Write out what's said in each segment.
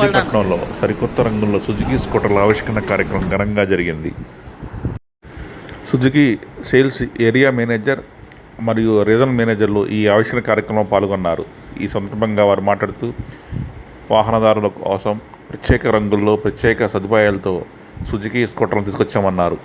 మెహిదీపట్నంలో సరికొత్త రంగుల్లో సుజుకి స్కూటర్ల ఆవిష్కరణ కార్యక్రమం ఘనంగా జరిగింది. సుజుకి సేల్స్ ఏరియా మేనేజర్ మరియు రీజనల్ మేనేజర్లు ఈ ఆవిష్కరణ కార్యక్రమంలో పాల్గొన్నారు. ఈ సందర్భంగా వారు మాట్లాడుతూ వాహనదారుల కోసం ప్రత్యేక రంగుల్లో ప్రత్యేక సదుపాయాలతో సుజుకి స్కూటర్లను తీసుకొచ్చామన్నారు.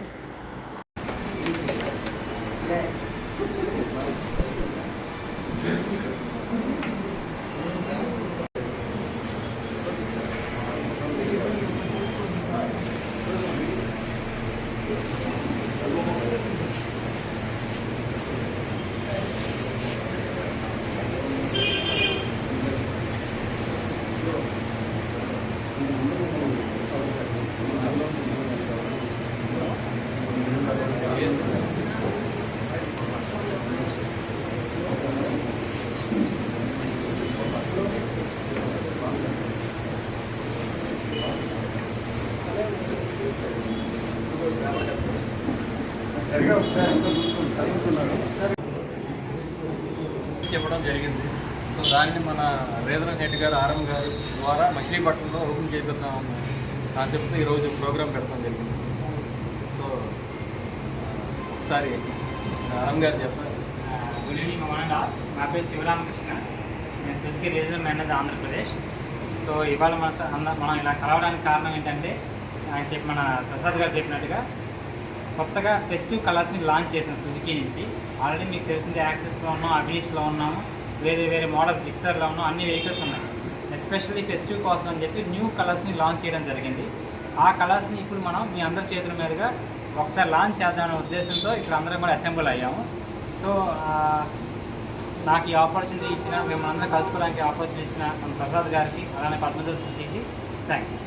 చెప్పడం జరిగింది. సో దాన్ని మన రీజనల్ హెడ్ గారు ఆర్ఎం గారి ద్వారా మచిలీపట్నంలో ఓపెన్ చేపిద్దామని కాన్సెప్ట్తో ఈరోజు ప్రోగ్రామ్ పెడతాం జరిగింది. సో ఒకసారి ఆర్ఎం గారు చెప్పారు. గుడ్ ఈవినింగ్ అమ్మ. నా పేరు శివరామకృష్ణ. నేను Suzuki regional manager Andhra Pradesh. So ఇవాళ మనం ఇలా కలవడానికి కారణం ఏంటంటే మన ప్రసాద్ గారు చెప్పినట్టుగా కొత్తగా ఫెస్టివ్ కలర్స్ని లాంచ్ చేసాం సుజుకి నుంచి. ఆల్రెడీ మీకు తెలిసింది యాక్సెస్లో ఉన్నాం, అభినీష్లో ఉన్నాము, వేరే మోడల్స్ జిక్సర్లో ఉన్నాం, అన్ని వెహికల్స్ ఉన్నాయి. ఎస్పెషల్లీ ఫెస్టివ్ కోసం అని చెప్పి న్యూ కలర్స్ని లాంచ్ చేయడం జరిగింది. ఆ కలర్స్ని ఇప్పుడు మనం మీ అందరి చేతుల మీదుగా ఒకసారి లాంచ్ చేద్దామనే ఉద్దేశంతో ఇప్పుడు అందరం కూడా అసెంబుల్ అయ్యాము. సో నాకు ఈ ఆపర్చునిటీ ఇచ్చిన, మిమ్మల్ని అందరూ కలుసుకోవడానికి ఆపర్చునిటీ ఇచ్చిన మన ప్రసాద్ గారికి, అలానే పద్మజ సుజుకి థ్యాంక్స్.